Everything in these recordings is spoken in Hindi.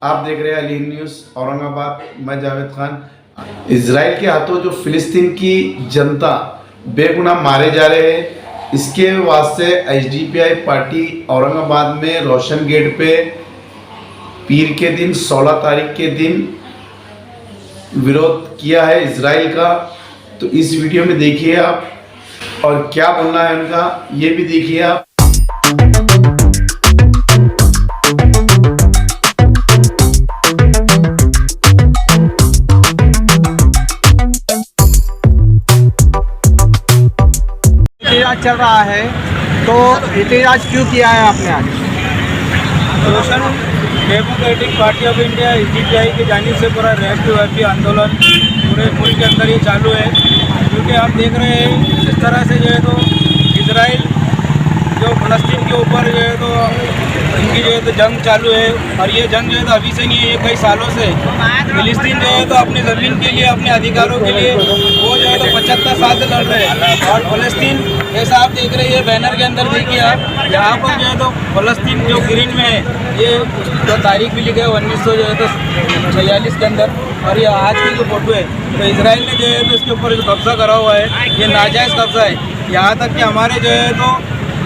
आप देख रहे हैं अली न्यूज़ औरंगाबाद। मैं जावेद खान। इजराइल के हाथों जो फिलिस्तीन की जनता बेगुनाह मारे जा रहे हैं, इसके वास्ते एसडीपीआई पार्टी औरंगाबाद में रोशन गेट पे पीर के दिन 16 तारीख के दिन विरोध किया है इजराइल का। तो इस वीडियो में देखिए आप, और क्या बोलना है उनका ये भी देखिए आप। एहतजाज चल रहा है, तो एहतजाज क्यों किया है आपने आज? रोशन Democratic Party of India SDPI की जानिब से पूरा राष्ट्रव्यापी आंदोलन पूरे मुल्क के अंदर ही चालू है। क्योंकि आप देख रहे हैं जिस तरह से जो है तो इजराइल जो फ़लस्तीन के ऊपर जो है तो इनकी जो है तो जंग चालू है, और ये जंग जो है तो अभी से नहीं है, ये कई सालों से। फिलिस्तीन जो है तो अपनी ज़मीन के लिए, अपने अधिकारों के लिए वो जो है तो 75 साल से लड़ रहे हैं। और फ़लस्तीन जैसा आप देख रहे हैं बैनर के अंदर देखिए आप, यहाँ पर जो है तो फ़लस्तीन जो ग्रीन में है, ये जो तारीख भी लिखे है 1946 के अंदर, और ये आज की जो फोटो है तो इसराइल ने जो है तो इसके ऊपर जो कब्ज़ा करा हुआ है ये नाजायज़ कब्ज़ा है। यहाँ तक कि हमारे जो है तो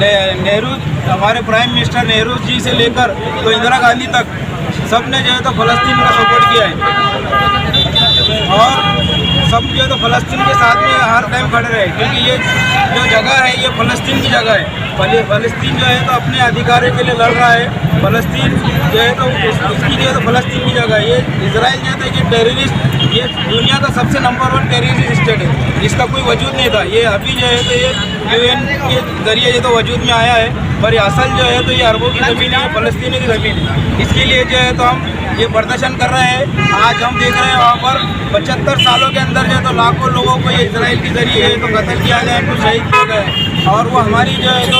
नेहरू, हमारे प्राइम मिनिस्टर नेहरू जी से लेकर तो इंदिरा गांधी तक सब ने जो है तो फ़लस्तीन का सपोर्ट किया है, और सब जो है तो फ़लस्तीन के साथ में हर टाइम खड़े रहे। क्योंकि ये जो जगह है ये फ़लस्तीन की जगह है। फ़लस्तीन जो है तो अपने अधिकारों के लिए लड़ रहा है। फ़लस्तीन जो है तो इसकी जो है तो फ़लस्तीन की जगह है। ये इजराइल जो है तो ये टेररिस्ट, ये दुनिया का सबसे नंबर 1 टेररिस्ट स्टेट है, इसका कोई वजूद नहीं था। ये अभी जो है तो ये UN के जरिए ये तो वजूद में आया है, पर असल जो है तो ये अरबों की ज़मीन है, फ़लस्तीनी की ज़मीन है। इसके लिए जो है तो हम ये प्रदर्शन कर रहे हैं। आज हम देख रहे हैं वहाँ पर 75 सालों के अंदर जो है तो लाखों लोगों को ये इजराइल के जरिए तो कत्ल किया गया है, उनको शहीद किया गया है। और वो हमारी जो है तो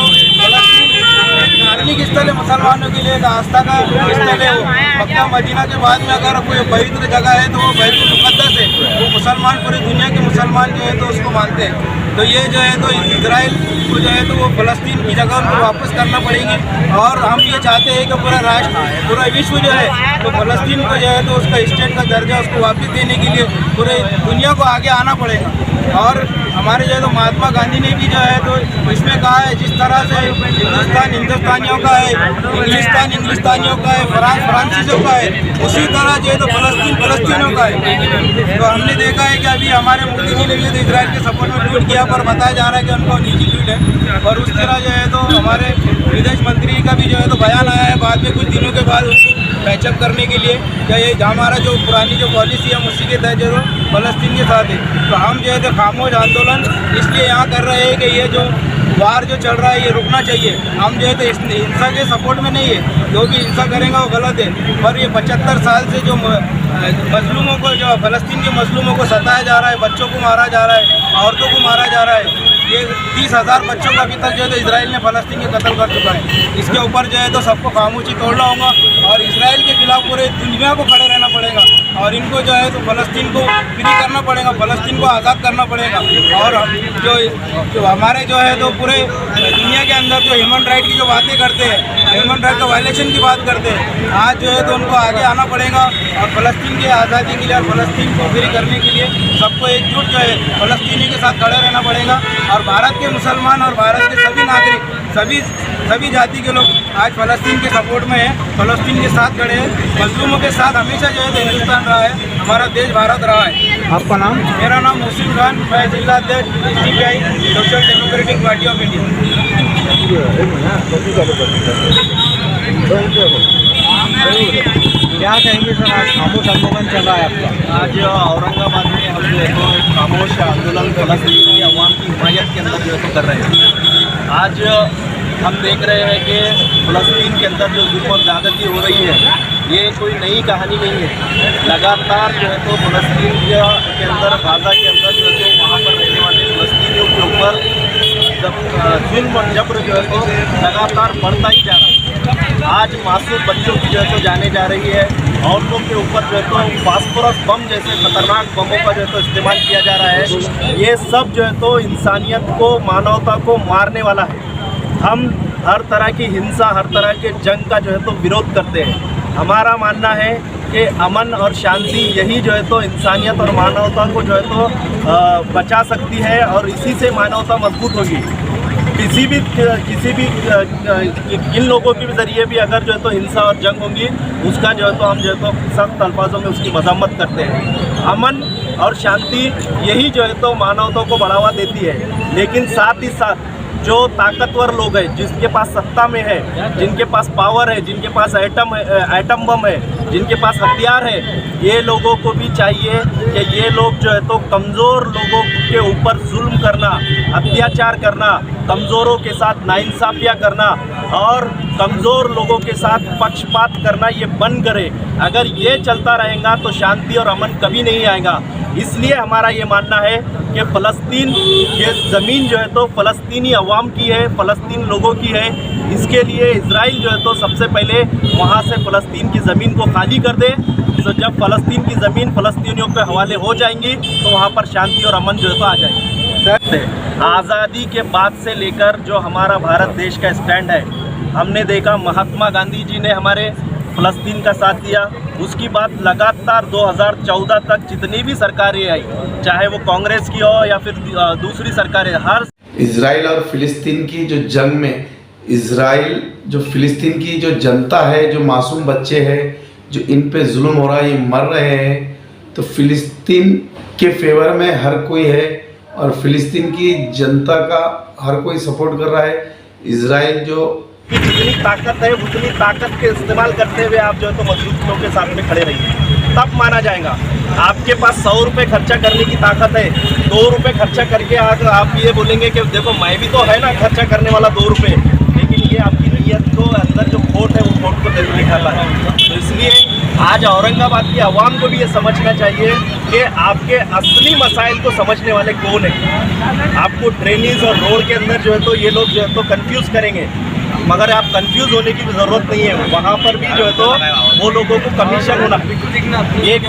एक धार्मिक स्थल है, मुसलमानों के लिए एक आस्था का स्थल है। वो मक्का मदीना के बाद में अगर कोई पवित्र जगह है तो वो बैतुल मुक़द्दस है। वो मुसलमान, पूरी दुनिया के मुसलमान जो है तो उसको मानते हैं। तो ये जो है तो इजराइल को जो है तो वो फ़लस्तीन की जगह उनको वापस करना पड़ेगी। और हम ये चाहते हैं कि पूरा राष्ट्र, पूरा विश्व जो है तो फ़लस्तीन को जो है तो उसका स्टेट का दर्जा उसको वापस देने के लिए पूरे दुनिया को आगे आना पड़ेगा। और हमारे जो है तो महात्मा गांधी ने भी जो है तो इसमें कहा है, जिस तरह से हिंदुस्तान हिंदुस्तानियों का है, इंग्लिस्तान इंग्लिस्तानियों का है, फ्रांस फ्रांसीसियों का है, उसी तरह जो है तो फ़लस्तीन फ़लस्तीनियों का है। तो हमने देखा है कि अभी हमारे मोदी जी ने भी तो इजराइल के सपोर्ट में ट्वीट किया, पर बताया जा रहा है कि उनको निजी ट्वीट है। और उस तरह जो है तो हमारे विदेश मंत्री का भी जो है तो बयान आया है बाद में, कुछ दिनों के बाद उसको पैचअप करने के लिए, क्या ये हमारा जो पुरानी जो पॉलिसी है उसी के तहत जो फ़लस्तीन के साथ है। तो हम जो है तो खामोश आंदोलन इसलिए यहाँ कर रहे हैं कि ये जो वार जो चल रहा है ये रुकना चाहिए। हम जो है तो हिंसा के सपोर्ट में नहीं है, जो भी हिंसा करेगा वो गलत है। पर ये 75 साल से जो मजलूमों को, जो फ़लस्तीन के मजलूमों को सताया जा रहा है, बच्चों को मारा जा रहा है, औरतों को मारा जा रहा है, ये 30,000 बच्चों का अभी तक जो है तो इजराइल ने फ़लस्तीन के कत्ल कर चुका है। इसके ऊपर जो है तो सबको खामोशी तोड़ना होगा, और इजराइल के खिलाफ पूरे दुनिया को खड़े रहना पड़ेगा, और इनको जो है तो फ़लस्तीन को फ्री करना पड़ेगा, फ़लस्तीन को आज़ाद करना पड़ेगा। और जो हमारे जो है तो पूरे दुनिया के अंदर जो ह्यूमन राइट की जो बातें करते हैं, ह्यूमन राइट का वायलेशन की बात करते हैं, आज जो है तो उनको आगे आना पड़ेगा, और फ़लस्तीन की आज़ादी के लिए और फ़लस्तीन को फ्री करने के लिए सबको एकजुट जो है फ़लस्तीनी के साथ खड़े रहना पड़ेगा। और भारत के मुसलमान और भारत के सभी नागरिक, सभी जाति के लोग आज फ़लस्तीन के सपोर्ट में हैं, फ़लस्तीन के साथ खड़े हैं। मजलूमों के साथ हमेशा जो है तो हिंदुस्तान रहा है, हमारा देश भारत रहा है। आपका नाम? मेरा नाम मोहसिन खान, मैं जिला अध्यक्ष SDPI social democratic Party of India. क्या कहेंगे सर, आज खामोश आंदोलन चल रहा है आपका? आज औरंगाबाद में हम जो है तो खामोश आंदोलन फ़लस्तीन की अवाम की हिमायत के अंदर जो है तो कर रहे हैं। आज हम देख रहे हैं कि फ़लस्तीन के अंदर जो जुल्म और ज़्यादती हो रही है ये कोई नई कहानी नहीं है। लगातार जो है तो फ़लस्तीन के अंदर, गाज़ा के अंदर जो है तो वहाँ पर रहने वाले फ़लस्तीनियों के ऊपर जुल्म और जबर जो है तो लगातार बढ़ता ही जा रहा है। आज मासूम बच्चों की जो है तो जाने जा रही है, औरतों के ऊपर जो है तो फास्फोरस बम जैसे खतरनाक बमों का जो है तो इस्तेमाल किया जा रहा है। ये सब जो है तो इंसानियत को, मानवता को मारने वाला है। हम हर तरह की हिंसा, हर तरह के जंग का जो है तो विरोध करते हैं। हमारा मानना है कि अमन और शांति यही जो है तो इंसानियत और मानवता को जो है तो बचा सकती है और इसी से मानवता मजबूत होगी। किसी भी इन लोगों के ज़रिए भी अगर जो है तो हिंसा और जंग होंगी, उसका जो है तो हम जो है तो सख्त अल्फाजों में उसकी मजम्मत करते हैं। अमन और शांति यही जो है तो मानवता को बढ़ावा देती है, लेकिन साथ ही साथ जो ताकतवर लोग हैं, जिसके पास सत्ता में है, जिनके पास पावर है, जिनके पास एटम बम है, जिनके पास हथियार है, ये लोगों को भी चाहिए कि ये लोग जो है तो कमज़ोर लोगों के ऊपर जुल्म करना, अत्याचार करना, कमज़ोरों के साथ नाइंसाफ़ियाँ करना और कमज़ोर लोगों के साथ पक्षपात करना ये बंद करे। अगर ये चलता रहेगा तो शांति और अमन कभी नहीं आएगा। इसलिए हमारा ये मानना है कि फ़लस्तीन ये ज़मीन जो है तो फ़लस्तीनी अवाम की है, फ़लस्तीन लोगों की है। इसके लिए इजराइल जो है तो सबसे पहले वहाँ से फ़लस्तीन की ज़मीन को खाली कर दे। तो जब फ़लस्तीन की ज़मीन फ़लस्तीनियों के हवाले हो जाएंगी तो वहाँ पर शांति और अमन जो है तो आ जाएगी। आज़ादी के बाद से लेकर जो हमारा भारत देश का स्टैंड है, हमने देखा महात्मा गांधी जी ने हमारे फ़लस्तीन का साथ दिया। उसकी बात लगातार 2014 तक जितनी भी सरकारें आई, चाहे वो कांग्रेस की हो या फिर दूसरी सरकारें, हर इजराइल और फ़िलिस्तीन की जो जंग में इजराइल जो फ़िलिस्तीन की जो जनता है, जो मासूम बच्चे हैं, जो इन पे जुल्म हो रहा है, ये मर रहे हैं, तो फ़िलिस्तीन के फेवर में हर कोई है और फ़िलिस्तीन की जनता का हर कोई सपोर्ट कर रहा है। इजराइल जो जितनी ताकत है उतनी ताकत के इस्तेमाल करते हुए आप जो है तो मजलूमों के सामने खड़े रहिए, तब माना जाएगा। आपके पास 100 रुपये खर्चा करने की ताकत है, 2 रुपये खर्चा करके अगर आप ये बोलेंगे कि देखो मैं भी तो है ना खर्चा करने वाला 2 रुपये, लेकिन ये आपकी नीयत को अंदर जो खोट है वो खोट को दिल निकाला है। तो इसलिए आज औरंगाबाद की आवाम को भी ये समझना चाहिए कि आपके असली मसाइल को समझने वाले कौन है। आपको ड्रेनेज और रोड के अंदर जो है तो ये लोग जो है तो कंफ्यूज करेंगे, मगर आप कंफ्यूज होने की भी ज़रूरत नहीं है। वहाँ पर भी जो है तो वो लोगों को कमीशन होना, एक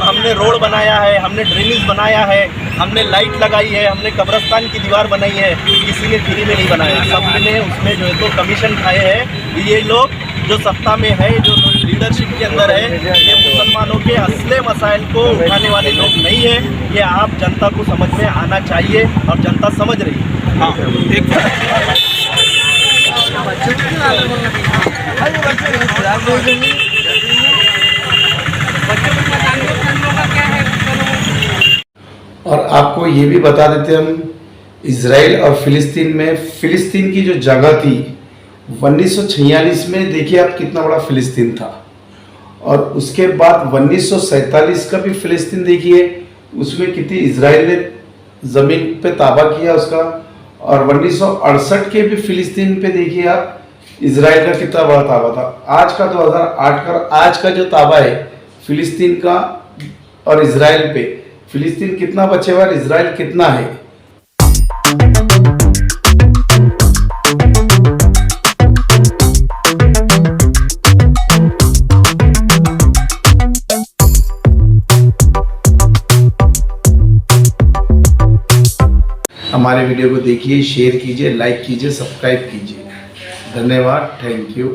हमने रोड बनाया है, हमने ड्रेनेज बनाया है, हमने लाइट लगाई है, हमने कब्रस्तान की दीवार बनाई है, किसी ने फ्री में नहीं बनाया, सबने उसमें जो है तो कमीशन खाए हैं। ये लोग जो सत्ता में है, जो लीडरशिप के अंदर है, ये मुसलमानों के असली मसाइल को उठाने वाले लोग नहीं है। ये आप जनता को समझ में आना चाहिए और जनता समझ रही है। हाँ, और आपको ये भी बता देते हम, इजराइल और फ़िलिस्तीन में फ़िलिस्तीन की जो जगह थी 1946 में, देखिए आप कितना बड़ा फ़िलिस्तीन था, और उसके बाद 1947 का भी फ़िलिस्तीन देखिए, उसमें कितनी इजराइल ने ज़मीन पे ताबा किया उसका, और 1968 के भी फ़िलिस्तीन पे देखिए आप इजराइल का कितना बड़ा ताबा था। आज का 2008 का आज का जो ताबा है फ़िलिस्तीन का और इजराइल पे, फ़िलिस्तीन कितना बचे हुआ और इजराइल कितना है। हमारे वीडियो को देखिए, शेयर कीजिए, लाइक कीजिए, सब्सक्राइब कीजिए। धन्यवाद, थैंक यू।